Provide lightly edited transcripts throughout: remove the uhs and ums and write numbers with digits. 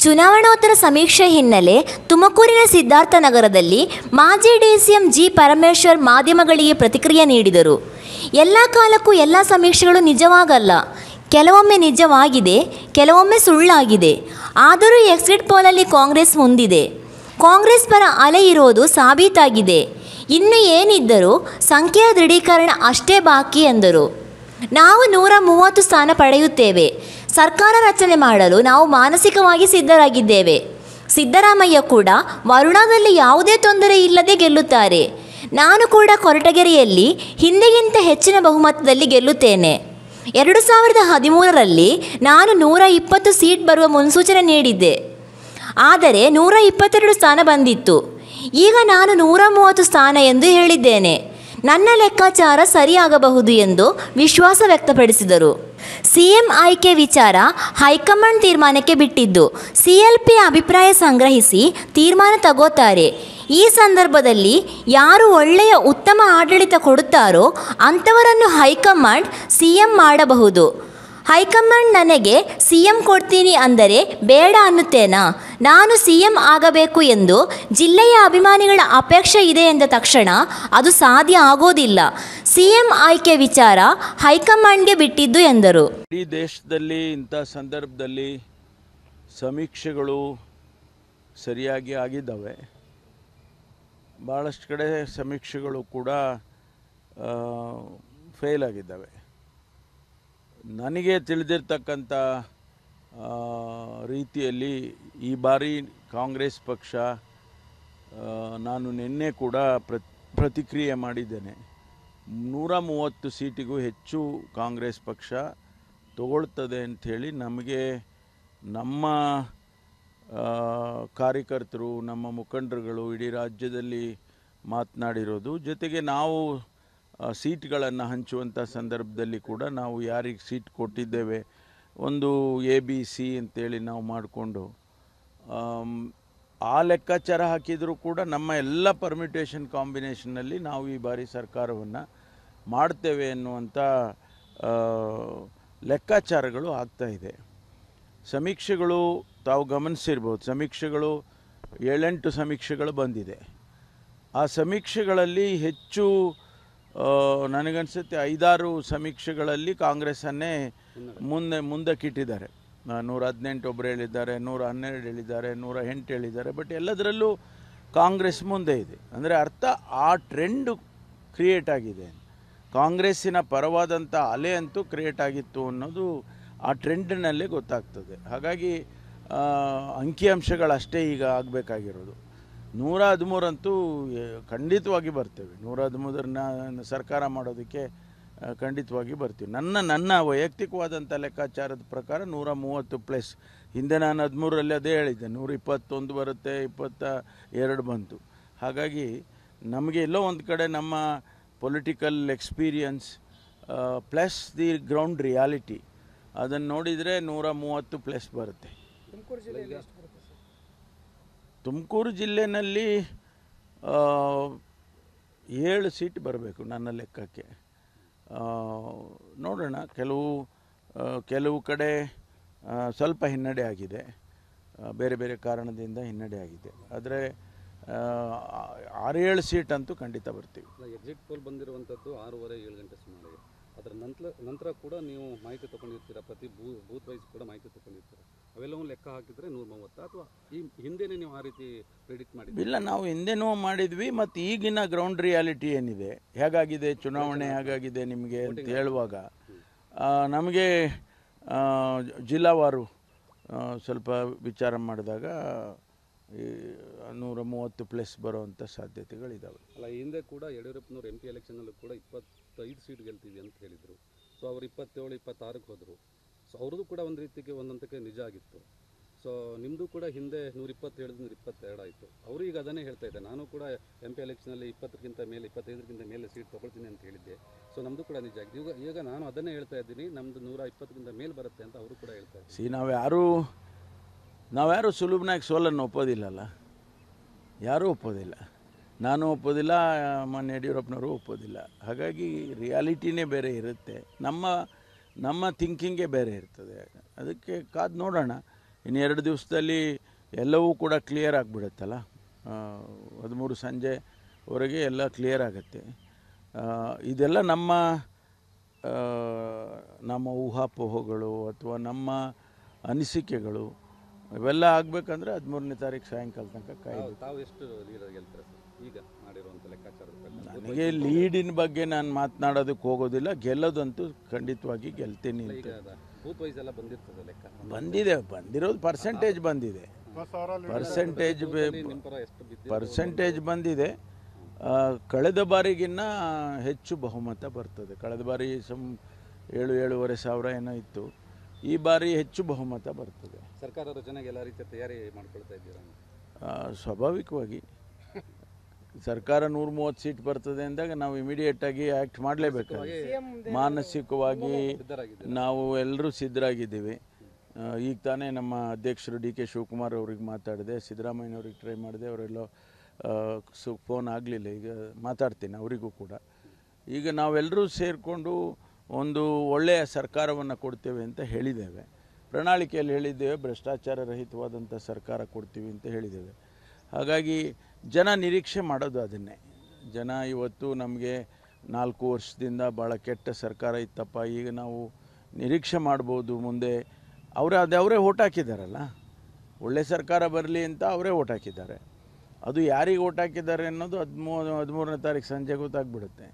ಚುನಾವಣೋತ್ತರ ಸಮೀಕ್ಷೆ ಹಿನ್ನೆಲೆ ತುಮಕೂರಿನ ಸಿದ್ಧಾರ್ಥ ನಗರದಲ್ಲಿ ಮಾಜಿ ಡಿಸಿಎಂ ಜಿ ಪರಮೇಶ್ವರ್ ಮಾಧ್ಯಮಗಳಿಗೆ ಪ್ರತಿಕ್ರಿಯೆ ನೀಡಿದರು. ಎಲ್ಲ ಕಾಲಕ್ಕೂ ಎಲ್ಲ ಸಮೀಕ್ಷೆಗಳು ನಿಜವಾಗಲ್ಲ. ಕೆಲವೊಮ್ಮೆ ನಿಜವಾಗಿದೆ, ಕೆಲವೊಮ್ಮೆ ಸುಳ್ಳಾಗಿದೆ. ಆದರೂ ಎಕ್ಸಿಟ್ ಪೋಲಲ್ಲಿ ಕಾಂಗ್ರೆಸ್ ಮುಂದಿದೆ. ಕಾಂಗ್ರೆಸ್ ಪರ ಅಲೆ ಇರೋದು ಸಾಬೀತಾಗಿದೆ. ಇನ್ನು ಏನಿದ್ದರೂ ಸಂಖ್ಯೆಯ ದೃಢೀಕರಣ ಅಷ್ಟೇ ಬಾಕಿ ಎಂದರು. ನಾವು 130 ಸ್ಥಾನ ಪಡೆಯುತ್ತೇವೆ. ಸರ್ಕಾರ ರಚನೆ ಮಾಡಲು ನಾವು ಮಾನಸಿಕವಾಗಿ ಸಿದ್ಧರಾಗಿದ್ದೇವೆ. ಸಿದ್ದರಾಮಯ್ಯ ಕೂಡ ವರುಣಾದಲ್ಲಿ ಯಾವುದೇ ತೊಂದರೆ ಇಲ್ಲದೆ ಗೆಲ್ಲುತ್ತಾರೆ. ನಾನು ಕೂಡ ಕೊರಟಗೆರೆಯಲ್ಲಿ ಹಿಂದೆಗಿಂತ ಹೆಚ್ಚಿನ ಬಹುಮತದಲ್ಲಿ ಗೆಲ್ಲುತ್ತೇನೆ. 2013ರಲ್ಲಿ ನಾನು 120 ಸೀಟ್ ಬರುವ ಮುನ್ಸೂಚನೆ ನೀಡಿದ್ದೆ. ಆದರೆ 122 ಸ್ಥಾನ ಬಂದಿತ್ತು. ಈಗ ನಾನು 130 ಸ್ಥಾನ ಎಂದು ಹೇಳಿದ್ದೇನೆ. ನನ್ನ ಲೆಕ್ಕಾಚಾರ ಸರಿಯಾಗಬಹುದು ಎಂದು ವಿಶ್ವಾಸ ವ್ಯಕ್ತಪಡಿಸಿದರು. ಸಿಎಂ ಆಯ್ಕೆ ವಿಚಾರ ಹೈಕಮಾಂಡ್ ತೀರ್ಮಾನಕ್ಕೆ ಬಿಟ್ಟಿದ್ದು. ಸಿಎಲ್ಪಿ ಅಭಿಪ್ರಾಯ ಸಂಗ್ರಹಿಸಿ ತೀರ್ಮಾನ ತಗೋತಾರೆ. ಈ ಸಂದರ್ಭದಲ್ಲಿ ಯಾರು ಒಳ್ಳೆಯ ಉತ್ತಮ ಆಡಳಿತ ಕೊಡುತ್ತಾರೋ ಅಂಥವರನ್ನು ಹೈಕಮಾಂಡ್ ಸಿಎಂ ಮಾಡಬಹುದು. ಹೈಕಮಾಂಡ್ ನನಗೆ ಸಿಎಂ ಕೊಡ್ತೀನಿ ಅಂದರೆ ಬೇಡ ಅನ್ನುತ್ತೇನಾ? ನಾನು ಸಿಎಂ ಆಗಬೇಕು ಎಂದು ಜಿಲ್ಲೆಯ ಅಭಿಮಾನಿಗಳ ಅಪೇಕ್ಷೆ ಇದೆ ಎಂದ ತಕ್ಷಣ ಅದು ಸಾಧ್ಯ ಆಗೋದಿಲ್ಲ. ಸಿಎಂ ಆಯ್ಕೆ ವಿಚಾರ ಹೈಕಮಾಂಡ್ಗೆ ಬಿಟ್ಟಿದ್ದು ಎಂದರು. ಈ ದೇಶದಲ್ಲಿ ಇಂಥ ಸಂದರ್ಭದಲ್ಲಿ ಸಮೀಕ್ಷೆಗಳು ಸರಿಯಾಗಿ ಆಗಿದ್ದಾವೆ. ಭಾಳಷ್ಟು ಕಡೆ ಸಮೀಕ್ಷೆಗಳು ಕೂಡ ಫೇಲ್ ಆಗಿದ್ದಾವೆ. ನನಗೆ ತಿಳಿದಿರ್ತಕ್ಕಂಥ ರೀತಿಯಲ್ಲಿ ಈ ಬಾರಿ ಕಾಂಗ್ರೆಸ್ ಪಕ್ಷ, ನಾನು ನಿನ್ನೆ ಕೂಡ ಪ್ರತಿಕ್ರಿಯೆ ಮಾಡಿದ್ದೇನೆ, 130 ಸೀಟಿಗೂ ಹೆಚ್ಚು ಕಾಂಗ್ರೆಸ್ ಪಕ್ಷ ತಗೊಳ್ತದೆ ಅಂಥೇಳಿ ನಮಗೆ ನಮ್ಮ ಕಾರ್ಯಕರ್ತರು, ನಮ್ಮ ಮುಖಂಡರುಗಳು ಇಡೀ ರಾಜ್ಯದಲ್ಲಿ ಮಾತನಾಡಿರೋದು. ಜೊತೆಗೆ ನಾವು ಸೀಟ್ಗಳನ್ನು ಹಂಚುವಂಥ ಸಂದರ್ಭದಲ್ಲಿ ಕೂಡ ನಾವು ಯಾರಿಗೆ ಸೀಟ್ ಕೊಟ್ಟಿದ್ದೇವೆ, ಒಂದು ABC ಅಂತೇಳಿ ನಾವು ಮಾಡಿಕೊಂಡು ಆ ಲೆಕ್ಕಾಚಾರ ಹಾಕಿದರೂ ಕೂಡ ನಮ್ಮ ಎಲ್ಲ ಪರ್ಮಿಟೇಷನ್ ಕಾಂಬಿನೇಷನ್ನಲ್ಲಿ ನಾವು ಈ ಬಾರಿ ಸರ್ಕಾರವನ್ನು ಮಾಡ್ತೇವೆ ಎನ್ನುವಂಥ ಲೆಕ್ಕಾಚಾರಗಳು ಆಗ್ತಾಯಿದೆ. ಸಮೀಕ್ಷೆಗಳು ತಾವು ಗಮನಿಸಿರ್ಬೋದು, ಸಮೀಕ್ಷೆಗಳು 7-8 ಸಮೀಕ್ಷೆಗಳು ಬಂದಿದೆ. ಆ ಸಮೀಕ್ಷೆಗಳಲ್ಲಿ ಹೆಚ್ಚು ನನಗನ್ಸುತ್ತೆ 5-6 ಸಮೀಕ್ಷೆಗಳಲ್ಲಿ ಕಾಂಗ್ರೆಸ್ಸನ್ನೇ ಮುಂದಕ್ಕಿಟ್ಟಿದ್ದಾರೆ. 118 ಒಬ್ಬರು ಹೇಳಿದ್ದಾರೆ, 112 ಹೇಳಿದ್ದಾರೆ, 108 ಹೇಳಿದ್ದಾರೆ. ಬಟ್ ಎಲ್ಲದರಲ್ಲೂ ಕಾಂಗ್ರೆಸ್ ಮುಂದೆ ಇದೆ. ಅಂದರೆ ಅರ್ಥ ಆ ಟ್ರೆಂಡು ಕ್ರಿಯೇಟ್ ಆಗಿದೆ. ಕಾಂಗ್ರೆಸ್ಸಿನ ಪರವಾದಂಥ ಅಲೆ ಅಂತೂ ಕ್ರಿಯೇಟ್ ಆಗಿತ್ತು ಅನ್ನೋದು ಆ ಟ್ರೆಂಡ್ನಲ್ಲೇ ಗೊತ್ತಾಗ್ತದೆ. ಹಾಗಾಗಿ ಅಂಕಿಅಂಶಗಳಷ್ಟೇ ಈಗ ಆಗಬೇಕಾಗಿರೋದು. 113 ಅಂತೂ ಖಂಡಿತವಾಗಿ ಬರ್ತೇವೆ. 113 ಸರ್ಕಾರ ಮಾಡೋದಕ್ಕೆ ಖಂಡಿತವಾಗಿ ಬರ್ತೀವಿ. ನನ್ನ ವೈಯಕ್ತಿಕವಾದಂಥ ಲೆಕ್ಕಾಚಾರದ ಪ್ರಕಾರ 130+. ಹಿಂದೆ ನಾನು 13ರಲ್ಲಿ ಅದೇ ಹೇಳಿದ್ದೆ, 121 ಬರುತ್ತೆ, 22 ಬಂತು. ಹಾಗಾಗಿ ನಮಗೆ ಎಲ್ಲೋ ಒಂದು ಕಡೆ ನಮ್ಮ political experience plus the ground reality ಅದನ್ನು ನೋಡಿದರೆ 130+ ಬರುತ್ತೆ. ತುಮಕೂರು ಜಿಲ್ಲೆಯಲ್ಲಿ 7 ಸೀಟ್ ಬರಬೇಕು ನನ್ನ ಲೆಕ್ಕಕ್ಕೆ. ನೋಡೋಣ, ಕೆಲವು ಕಡೆ ಸ್ವಲ್ಪ ಹಿನ್ನಡೆ ಆಗಿದೆ, ಬೇರೆ ಬೇರೆ ಕಾರಣದಿಂದ ಹಿನ್ನಡೆ ಆಗಿದೆ. ಆದರೆ 6-7 ಸೀಟ್ ಅಂತೂ ಖಂಡಿತ ಬರ್ತೀವಿ. ಎಕ್ಸಿಟ್ ಪೋಲ್ ಬಂದಿರುವಂಥದ್ದು 6:30-7 ಗಂಟೆ ಸುಮಾರಿಗೆ. ಅದರ ನಂತರ ಕೂಡ ನೀವು ಮಾಹಿತಿ ತೊಗೊಂಡಿರ್ತೀರ, ಪ್ರತಿ ಬೂತ್ ವೈಸ್ ಕೂಡ ಮಾಹಿತಿ ತೊಗೊಂಡಿರ್ತೀರ. ಅವೆಲ್ಲವೂ ಲೆಕ್ಕ ಹಾಕಿದರೆ 130 ಅಥವಾ ಈ ಹಿಂದೆನೇ ನೀವು ಆ ರೀತಿ ಪ್ರಿಡಿಕ್ಟ್ ಮಾಡಿದ್ರಿ? ಇಲ್ಲ, ನಾವು ಹಿಂದೆನೂ ಮಾಡಿದ್ವಿ. ಮತ್ತು ಈಗಿನ ಗ್ರೌಂಡ್ ರಿಯಾಲಿಟಿ ಏನಿದೆ, ಹೇಗಾಗಿದೆ ಚುನಾವಣೆ, ಹೇಗಾಗಿದೆ ನಿಮಗೆ ಅಂತ ಹೇಳುವಾಗ ನಮಗೆ ಜಿಲ್ಲಾವಾರು ಸ್ವಲ್ಪ ವಿಚಾರ ಮಾಡಿದಾಗ 130+ ಬರೋವಂಥ ಸಾಧ್ಯತೆಗಳಿದ್ದಾವೆ. ಅಲ್ಲ, ಹಿಂದೆ ಕೂಡ ಯಡಿಯೂರಪ್ಪನವರು MP ಎಲೆಕ್ಷನಲ್ಲೂ ಕೂಡ 25 ಸೀಟ್ ಗೆಲ್ತೀವಿ ಅಂತ ಹೇಳಿದರು. ಸೊ ಅವರು 27-26ಕ್ಕೆ ಹೋದರು. ಸೊ ಅವ್ರದ್ದು ಕೂಡ ಒಂದು ರೀತಿಗೆ ಒಂದಂತಕ್ಕೆ ನಿಜ ಆಗಿತ್ತು. ಸೊ ನಿಮ್ಮದು ಕೂಡ ಹಿಂದೆ 120 ಹೇಳಿದ್ರು 122 ಆಯಿತು. ಅವರು ಈಗ ಅದನ್ನೇ ಹೇಳ್ತಾ ಇದ್ದಾರೆ, ನಾನು ಕೂಡ MP ಎಲೆಕ್ಷನಲ್ಲಿ 20ಕ್ಕಿಂತ ಮೇಲೆ 25ಕ್ಕಿಂತ ಮೇಲೆ ಸೀಟ್ ತೊಗೊಳ್ತೀನಿ ಅಂತ ಹೇಳಿದ್ದೆ. ಸೊ ನಮ್ಮದು ಕೂಡ ನಿಜ ಆಗಿದೆ. ಈಗ ನಾನು ಅದನ್ನೇ ಹೇಳ್ತಾ ಇದ್ದೀನಿ, ನಮ್ಮದು 120ಕ್ಕಿಂತ ಮೇಲೆ ಬರುತ್ತೆ ಅಂತ ಅವರು ಕೂಡ ಹೇಳ್ತಾ ಇದ್ದಾರೆ. ನಾವ್ಯಾರು ಸುಲಭನಾಗಿ ಸೋಲನ್ನು ಒಪ್ಪೋದಿಲ್ಲಲ್ಲ, ಯಾರೂ ಒಪ್ಪೋದಿಲ್ಲ. ನಾನು ಒಪ್ಪೋದಿಲ್ಲ, ಮಾನ್ಯ ಯಡಿಯೂರಪ್ಪನವರು ಒಪ್ಪೋದಿಲ್ಲ. ಹಾಗಾಗಿ ರಿಯಾಲಿಟಿನೇ ಬೇರೆ ಇರುತ್ತೆ, ನಮ್ಮ ಥಿಂಕಿಂಗೇ ಬೇರೆ ಇರ್ತದೆ. ಅದಕ್ಕೆ ಕಾದು ನೋಡೋಣ. ಇನ್ನು 2 ದಿವಸದಲ್ಲಿ ಎಲ್ಲವೂ ಕೂಡ ಕ್ಲಿಯರ್ ಆಗಿಬಿಡುತ್ತಲ್ಲ. 13 ಸಂಜೆವರೆಗೆ ಎಲ್ಲ ಕ್ಲಿಯರ್ ಆಗುತ್ತೆ. ಇದೆಲ್ಲ ನಮ್ಮ ಊಹಾಪೋಹಗಳು ಅಥವಾ ನಮ್ಮ ಅನಿಸಿಕೆಗಳು. ಇವೆಲ್ಲ ಆಗಬೇಕಂದ್ರೆ 13ನೇ ತಾರೀಕು ಸಾಯಂಕಾಲ ತನಕ ಕಾಯಬೇಕು. ತಾವು ಎಷ್ಟು ಲೀಡರ್ ಗೆಲ್ತಾರೆ ಸರ್ ಈಗ ಮಾಡಿರುವಂಥ ಲೆಕ್ಕಾಚಾರದ ಪ್ರಕಾರ? ನನಗೆ ಲೀಡಿನ ಬಗ್ಗೆ ನಾನು ಮಾತನಾಡೋದಕ್ಕೆ ಹೋಗೋದಿಲ್ಲ. ಗೆಲ್ಲೋದಂತೂ ಖಂಡಿತವಾಗಿ ಗೆಲ್ತೀನಿ ಅಂತ. ಈಗ ಬೂತ್ ವೈಸ್ ಎಲ್ಲ ಬಂದಿರ್ತದೆ ಲೆಕ್ಕ? ಬಂದಿರೋದು ಪರ್ಸೆಂಟೇಜ್ ಬಂದಿದೆ. ಪರ್ಸೆಂಟೇಜ್ ಬಂದಿದೆ. ಕಳೆದ ಬಾರಿಗಿನ್ನ ಹೆಚ್ಚು ಬಹುಮತ ಬರ್ತದೆ. ಕಳೆದ ಬಾರಿ 7,500 ಸಾವಿರ ಏನೋ ಇತ್ತು. ಈ ಬಾರಿ ಹೆಚ್ಚು ಬಹುಮತ ಬರ್ತದೆ. ಸರ್ಕಾರ ರಚನೆಗೆ ಎಲ್ಲ ರೀತಿಯ ತಯಾರಿ ಮಾಡ್ಕೊಳ್ತಾ ಇದ್ದೀರಾ? ಸ್ವಾಭಾವಿಕವಾಗಿ ಸರ್ಕಾರ 130 ಸೀಟ್ ಬರ್ತದೆ ಅಂದಾಗ ನಾವು ಇಮಿಡಿಯೇಟಾಗಿ ಆ್ಯಕ್ಟ್ ಮಾಡಲೇಬೇಕಾಗಿ ಮಾನಸಿಕವಾಗಿ ನಾವು ಎಲ್ಲರೂ ಸಿದ್ಧರಾಗಿದ್ದೀವಿ. ಈಗ ತಾನೇ ನಮ್ಮ ಅಧ್ಯಕ್ಷರು ಡಿ ಕೆ ಶಿವಕುಮಾರ್ ಅವ್ರಿಗೆ ಮಾತಾಡಿದೆ, ಸಿದ್ದರಾಮಯ್ಯನವ್ರಿಗೆ ಟ್ರೈ ಮಾಡಿದೆ, ಅವರೆಲ್ಲೋ ಫೋನ್ ಆಗಲಿಲ್ಲ. ಈಗ ಮಾತಾಡ್ತೀನಿ ಅವರಿಗೂ ಕೂಡ. ಈಗ ನಾವೆಲ್ಲರೂ ಸೇರಿಕೊಂಡು ಒಂದು ಒಳ್ಳೆಯ ಸರ್ಕಾರವನ್ನು ಕೊಡ್ತೇವೆ ಅಂತ ಹೇಳಿದ್ದೇವೆ. ಪ್ರಣಾಳಿಕೆಯಲ್ಲಿ ಹೇಳಿದ್ದೇವೆ, ಭ್ರಷ್ಟಾಚಾರ ರಹಿತವಾದಂಥ ಸರ್ಕಾರ ಕೊಡ್ತೀವಿ ಅಂತ ಹೇಳಿದ್ದೇವೆ. ಹಾಗಾಗಿ ಜನ ನಿರೀಕ್ಷೆ ಮಾಡೋದು ಅದನ್ನೇ. ಜನ ಇವತ್ತು ನಮಗೆ 4 ವರ್ಷದಿಂದ ಭಾಳ ಕೆಟ್ಟ ಸರ್ಕಾರ ಇತ್ತಪ್ಪ, ಈಗ ನಾವು ನಿರೀಕ್ಷೆ ಮಾಡ್ಬೋದು ಮುಂದೆ. ಅವರೇ ಓಟ್ ಹಾಕಿದ್ದಾರಲ್ಲ, ಒಳ್ಳೆ ಸರ್ಕಾರ ಬರಲಿ ಅಂತ ಅವರೇ ಓಟ್ ಹಾಕಿದ್ದಾರೆ. ಅದು ಯಾರಿಗೆ ಓಟ್ ಹಾಕಿದ್ದಾರೆ ಅನ್ನೋದು 13ನೇ ತಾರೀಕು ಸಂಜೆ ಗೊತ್ತಾಗ್ಬಿಡುತ್ತೆ.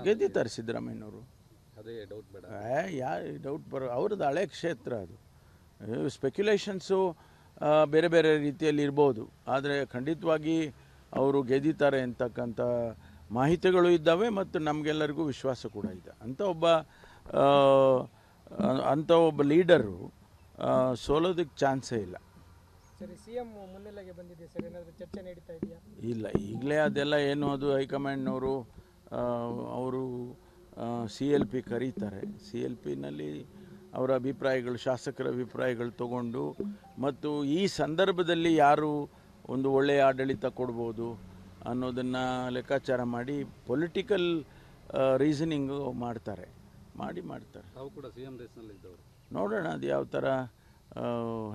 ಗೆದ್ದಿದ್ದಾರೆ ಸಿದ್ದರಾಮಯ್ಯನವರು. ಅದೇ ಡೌಟ್ ಬೇಡ, ಡೌಟ್ ಅವ್ರದ್ದು ಹಳೆ ಕ್ಷೇತ್ರ ಅದು. ಸ್ಪೆಕ್ಯುಲೇಷನ್ಸು ಬೇರೆ ಬೇರೆ ರೀತಿಯಲ್ಲಿ ಇರ್ಬೋದು, ಆದರೆ ಖಂಡಿತವಾಗಿ ಅವರು ಗೆದ್ದಿದ್ದಾರೆ ಅಂತಕ್ಕಂಥ ಮಾಹಿತಿಗಳು ಇದ್ದಾವೆ ಮತ್ತು ನಮಗೆಲ್ಲರಿಗೂ ವಿಶ್ವಾಸ ಕೂಡ ಇದೆ. ಅಂಥ ಒಬ್ಬ ಲೀಡರು ಸೋಲೋದಕ್ಕೆ ಚಾನ್ಸೇ ಇಲ್ಲ. ಇಲ್ಲ, ಈಗಲೇ ಅದೆಲ್ಲ ಏನು, ಅದು ಹೈಕಮಾಂಡ್ನವರು ಅವರು CLP ಕರೀತಾರೆ. CLPನಲ್ಲಿ ಅವರ ಅಭಿಪ್ರಾಯಗಳು, ಶಾಸಕರ ಅಭಿಪ್ರಾಯಗಳು ತಗೊಂಡು ಮತ್ತು ಈ ಸಂದರ್ಭದಲ್ಲಿ ಯಾರು ಒಂದು ಒಳ್ಳೆಯ ಆಡಳಿತ ಕೊಡ್ಬೋದು ಅನ್ನೋದನ್ನು ಲೆಕ್ಕಾಚಾರ ಮಾಡಿ ಪೊಲಿಟಿಕಲ್ ರೀಸನಿಂಗು ಮಾಡ್ತಾರೆ. ತಾವು ಕೂಡ CM ರೇಸ್ನಲ್ಲಿ ಇದ್ದವರು. ನೋಡೋಣ ಅದು ಯಾವ ಥರ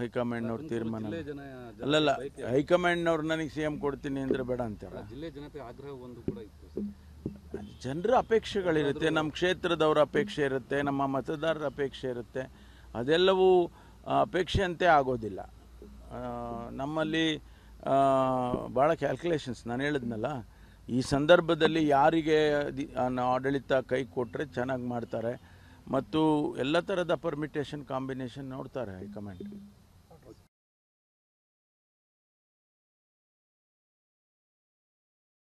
ಹೈಕಮಾಂಡ್ನವ್ರ ತೀರ್ಮಾನ. ಅಲ್ಲಲ್ಲ, ಹೈಕಮಾಂಡ್ನವ್ರು ನನಗೆ CM ಕೊಡ್ತೀನಿ ಅಂದರೆ ಬೇಡ ಅಂತಾರೆ. ಜಿಲ್ಲೆ ಜನತೆ ಆಗ್ರಹ ಒಂದು ಕೂಡ ಇತ್ತು. ಜನರ ಅಪೇಕ್ಷೆಗಳಿರುತ್ತೆ, ನಮ್ಮ ಕ್ಷೇತ್ರದವರ ಅಪೇಕ್ಷೆ ಇರುತ್ತೆ, ನಮ್ಮ ಮತದಾರರ ಅಪೇಕ್ಷೆ ಇರುತ್ತೆ. ಅದೆಲ್ಲವೂ ಅಪೇಕ್ಷೆಯಂತೆ ಆಗೋದಿಲ್ಲ. ನಮ್ಮಲ್ಲಿ ಭಾಳ ಕ್ಯಾಲ್ಕುಲೇಷನ್ಸ್. ನಾನು ಹೇಳಿದ್ನಲ್ಲ, ಈ ಸಂದರ್ಭದಲ್ಲಿ ಯಾರಿಗೆ ಆಡಳಿತ ಕೈ ಕೊಟ್ಟರೆ ಚೆನ್ನಾಗಿ ಮಾಡ್ತಾರೆ ಮತ್ತು ಎಲ್ಲ ಥರದ ಪರ್ಮಿಟೇಷನ್ ಕಾಂಬಿನೇಷನ್ ನೋಡ್ತಾರೆ ಹೈಕಮಾಂಡ್.